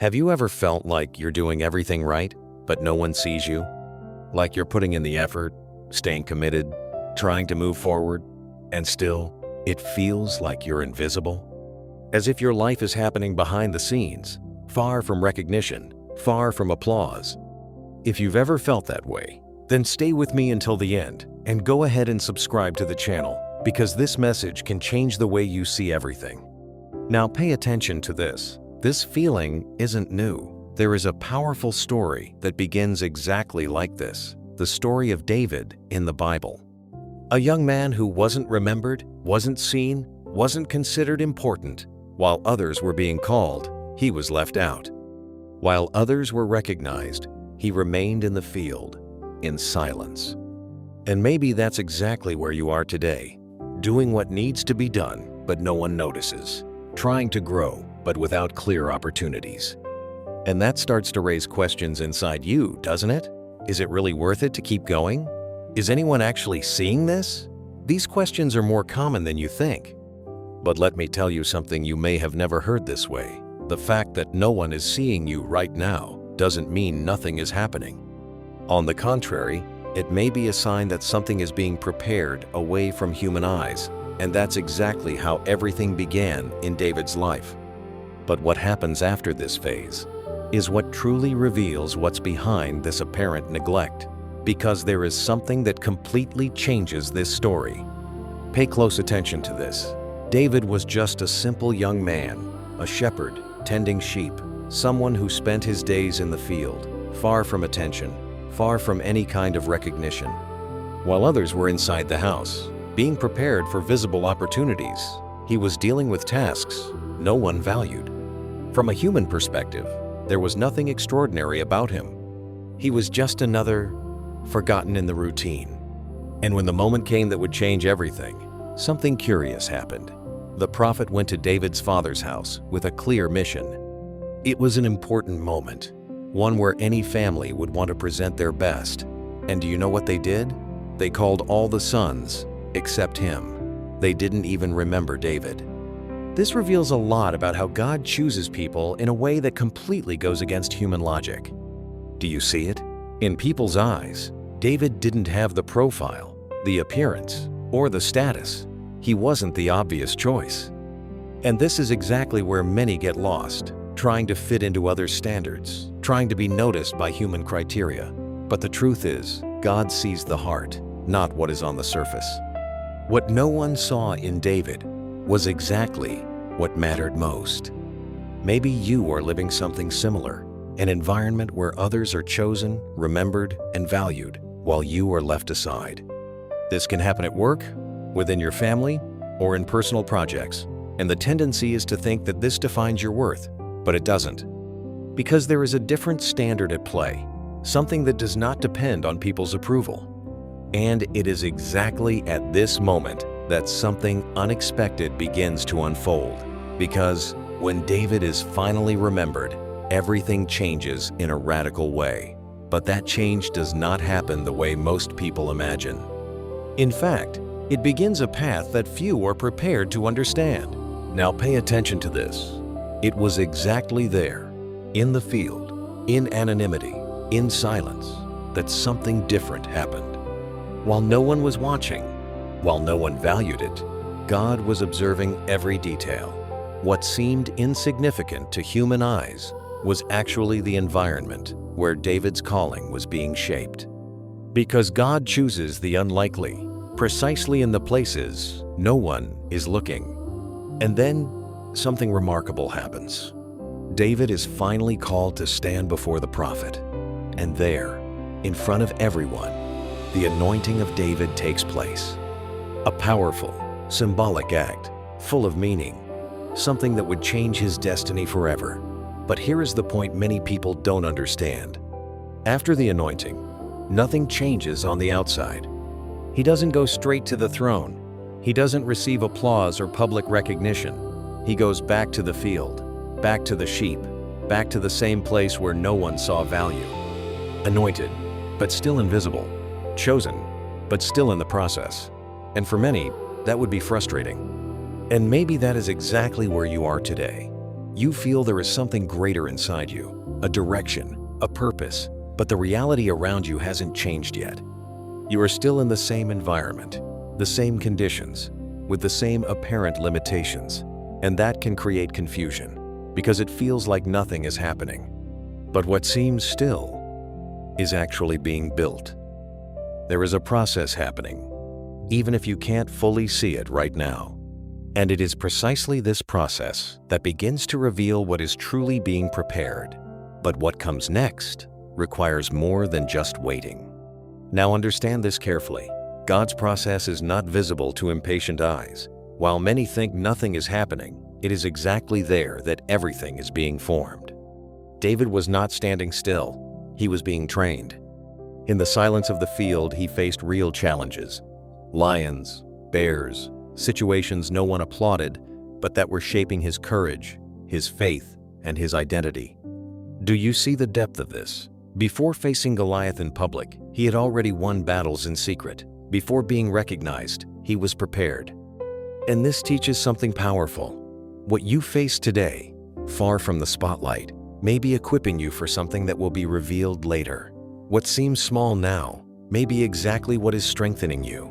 Have you ever felt like you're doing everything right, but no one sees you? Like you're putting in the effort, staying committed, trying to move forward, and still, it feels like you're invisible? As if your life is happening behind the scenes, far from recognition, far from applause. If you've ever felt that way, then stay with me until the end and go ahead and subscribe to the channel, because this message can change the way you see everything. Now pay attention to this. This feeling isn't new. There is a powerful story that begins exactly like this, the story of David in the Bible. A young man who wasn't remembered, wasn't seen, wasn't considered important. While others were being called, he was left out. While others were recognized, he remained in the field, in silence. And maybe that's exactly where you are today, doing what needs to be done, but no one notices, trying to grow, but without clear opportunities. And that starts to raise questions inside you, doesn't it? Is it really worth it to keep going? Is anyone actually seeing this? These questions are more common than you think. But let me tell you something you may have never heard this way. The fact that no one is seeing you right now doesn't mean nothing is happening. On the contrary, it may be a sign that something is being prepared away from human eyes, and that's exactly how everything began in David's life. But what happens after this phase is what truly reveals what's behind this apparent neglect, because there is something that completely changes this story. Pay close attention to this. David was just a simple young man, a shepherd, tending sheep, someone who spent his days in the field, far from attention, far from any kind of recognition, while others were inside the house, being prepared for visible opportunities. He was dealing with tasks no one valued. From a human perspective, there was nothing extraordinary about him. He was just another forgotten in the routine. And when the moment came that would change everything, something curious happened. The prophet went to David's father's house with a clear mission. It was an important moment, one where any family would want to present their best. And do you know what they did? They called all the sons except him. They didn't even remember David. This reveals a lot about how God chooses people in a way that completely goes against human logic. Do you see it? In people's eyes, David didn't have the profile, the appearance, or the status. He wasn't the obvious choice. And this is exactly where many get lost, trying to fit into others' standards, trying to be noticed by human criteria. But the truth is, God sees the heart, not what is on the surface. What no one saw in David was exactly what mattered most. Maybe you are living something similar, an environment where others are chosen, remembered, and valued, while you are left aside. This can happen at work, within your family, or in personal projects, and the tendency is to think that this defines your worth, but it doesn't. Because there is a different standard at play, something that does not depend on people's approval. And it is exactly at this moment that something unexpected begins to unfold. Because when David is finally remembered, everything changes in a radical way. But that change does not happen the way most people imagine. In fact, it begins a path that few are prepared to understand. Now pay attention to this. It was exactly there, in the field, in anonymity, in silence, that something different happened. While no one was watching, while no one valued it, God was observing every detail. What seemed insignificant to human eyes was actually the environment where David's calling was being shaped. Because God chooses the unlikely, precisely in the places no one is looking. And then something remarkable happens. David is finally called to stand before the prophet. And there, in front of everyone, the anointing of David takes place. A powerful, symbolic act, full of meaning, something that would change his destiny forever. But here is the point many people don't understand. After the anointing, nothing changes on the outside. He doesn't go straight to the throne. He doesn't receive applause or public recognition. He goes back to the field, back to the sheep, back to the same place where no one saw value. Anointed, but still invisible. Chosen, but still in the process. And for many, that would be frustrating. And maybe that is exactly where you are today. You feel there is something greater inside you, a direction, a purpose, but the reality around you hasn't changed yet. You are still in the same environment, the same conditions, with the same apparent limitations, and that can create confusion because it feels like nothing is happening. But what seems still is actually being built. There is a process happening, even if you can't fully see it right now. And it is precisely this process that begins to reveal what is truly being prepared. But what comes next requires more than just waiting. Now understand this carefully. God's process is not visible to impatient eyes. While many think nothing is happening, it is exactly there that everything is being formed. David was not standing still. He was being trained. In the silence of the field, he faced real challenges. Lions, bears, situations no one applauded, but that were shaping his courage, his faith, and his identity. Do you see the depth of this? Before facing Goliath in public, he had already won battles in secret. Before being recognized, he was prepared. And this teaches something powerful. What you face today, far from the spotlight, may be equipping you for something that will be revealed later. What seems small now may be exactly what is strengthening you.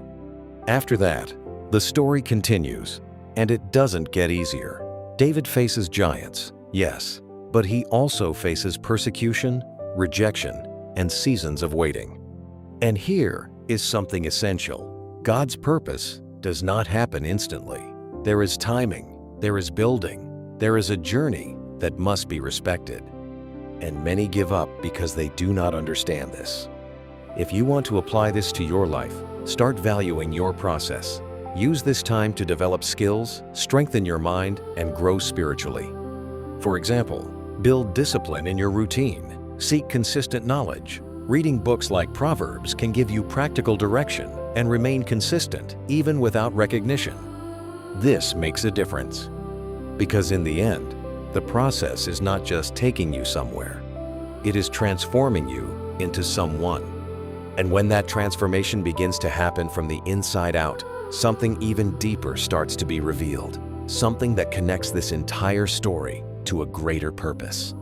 After that, the story continues, and it doesn't get easier. David faces giants, yes, but he also faces persecution, rejection, and seasons of waiting. And here is something essential. God's purpose does not happen instantly. There is timing, there is building, there is a journey that must be respected. And many give up because they do not understand this. If you want to apply this to your life, start valuing your process. Use this time to develop skills, strengthen your mind, and grow spiritually. For example, build discipline in your routine. Seek consistent knowledge. Reading books like Proverbs can give you practical direction and remain consistent even without recognition. This makes a difference. Because in the end, the process is not just taking you somewhere. It is transforming you into someone. And when that transformation begins to happen from the inside out, something even deeper starts to be revealed. Something that connects this entire story to a greater purpose.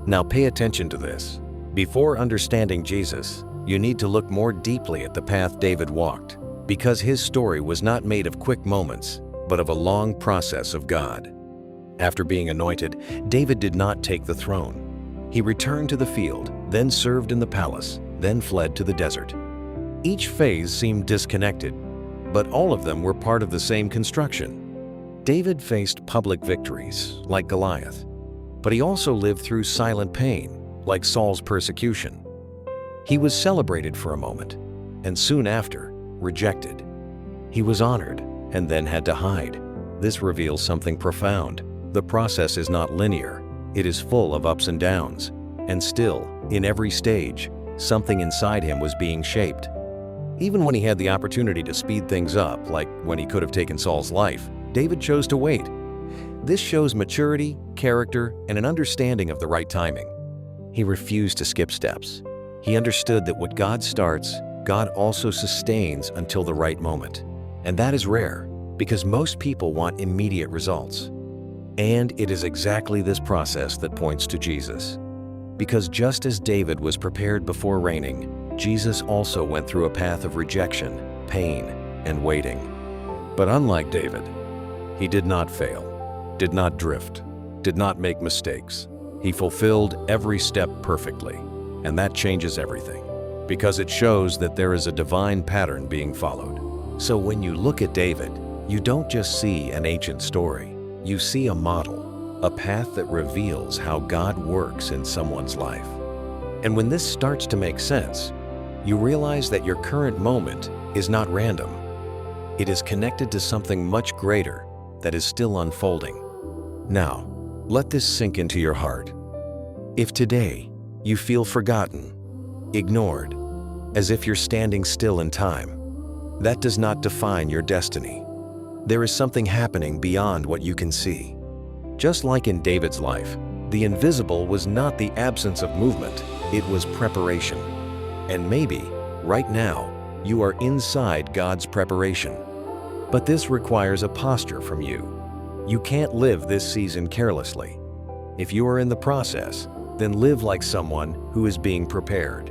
Now pay attention to this. Before understanding Jesus, you need to look more deeply at the path David walked, because his story was not made of quick moments, but of a long process of God. After being anointed, David did not take the throne. He returned to the field, then served in the palace, then fled to the desert. Each phase seemed disconnected, but all of them were part of the same construction. David faced public victories, like Goliath, but he also lived through silent pain, like Saul's persecution. He was celebrated for a moment, and soon after, rejected. He was honored, and then had to hide. This reveals something profound. The process is not linear. It is full of ups and downs. And still, in every stage, something inside him was being shaped. Even when he had the opportunity to speed things up, like when he could have taken Saul's life, David chose to wait. This shows maturity, character, and an understanding of the right timing. He refused to skip steps. He understood that what God starts, God also sustains until the right moment. And that is rare, because most people want immediate results. And it is exactly this process that points to Jesus. Because just as David was prepared before reigning, Jesus also went through a path of rejection, pain, and waiting. But unlike David, he did not fail, did not drift, did not make mistakes. He fulfilled every step perfectly, and that changes everything, because it shows that there is a divine pattern being followed. So when you look at David, you don't just see an ancient story. You see a model, a path that reveals how God works in someone's life. And when this starts to make sense, you realize that your current moment is not random. It is connected to something much greater that is still unfolding. Now, let this sink into your heart. If today you feel forgotten, ignored, as if you're standing still in time, that does not define your destiny. There is something happening beyond what you can see. Just like in David's life, the invisible was not the absence of movement, it was preparation. And maybe, right now, you are inside God's preparation. But this requires a posture from you. You can't live this season carelessly. If you are in the process, then live like someone who is being prepared.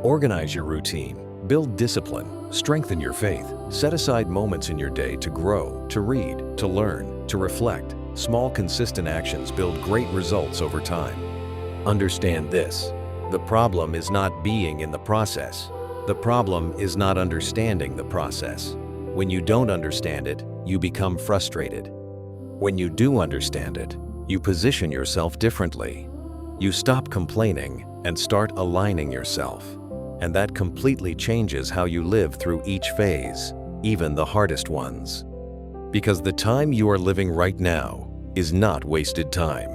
Organize your routine, build discipline, strengthen your faith, set aside moments in your day to grow, to read, to learn, to reflect. Small, consistent actions build great results over time. Understand this: the problem is not being in the process. The problem is not understanding the process. When you don't understand it, you become frustrated. When you do understand it, you position yourself differently. You stop complaining and start aligning yourself. And that completely changes how you live through each phase, even the hardest ones. Because the time you are living right now is not wasted time.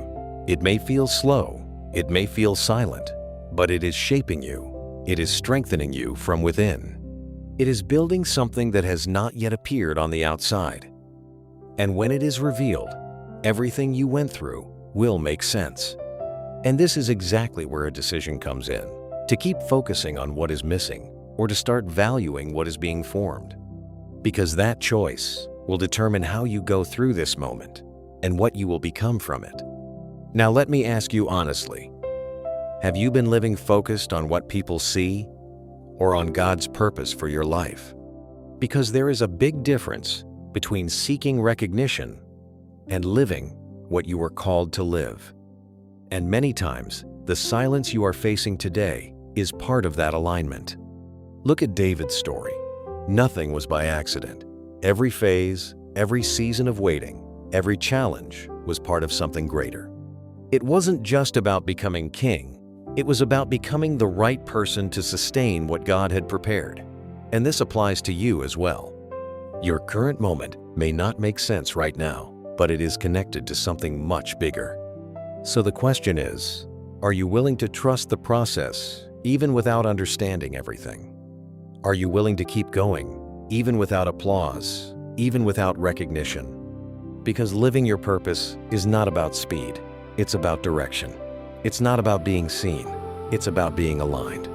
It may feel slow, it may feel silent, but it is shaping you. It is strengthening you from within. It is building something that has not yet appeared on the outside. And when it is revealed, everything you went through will make sense. And this is exactly where a decision comes in: to keep focusing on what is missing, or to start valuing what is being formed. Because that choice will determine how you go through this moment and what you will become from it. Now let me ask you honestly, have you been living focused on what people see or on God's purpose for your life? Because there is a big difference between seeking recognition and living what you were called to live. And many times, the silence you are facing today is part of that alignment. Look at David's story. Nothing was by accident. Every phase, every season of waiting, every challenge was part of something greater. It wasn't just about becoming king. It was about becoming the right person to sustain what God had prepared. And this applies to you as well. Your current moment may not make sense right now, but it is connected to something much bigger. So the question is, are you willing to trust the process even without understanding everything? Are you willing to keep going even without applause, even without recognition? Because living your purpose is not about speed, it's about direction. It's not about being seen, it's about being aligned.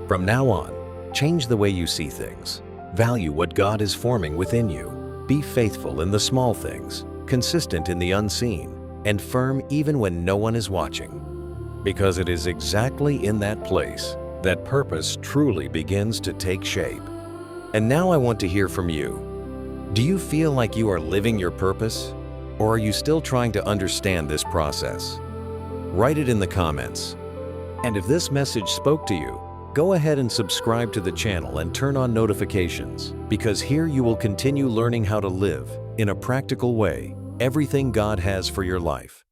From now on, change the way you see things. Value what God is forming within you. Be faithful in the small things, consistent in the unseen, and firm even when no one is watching. Because it is exactly in that place that purpose truly begins to take shape. And now I want to hear from you. Do you feel like you are living your purpose? Or are you still trying to understand this process? Write it in the comments. And if this message spoke to you, go ahead and subscribe to the channel and turn on notifications, because here you will continue learning how to live, in a practical way, everything God has for your life.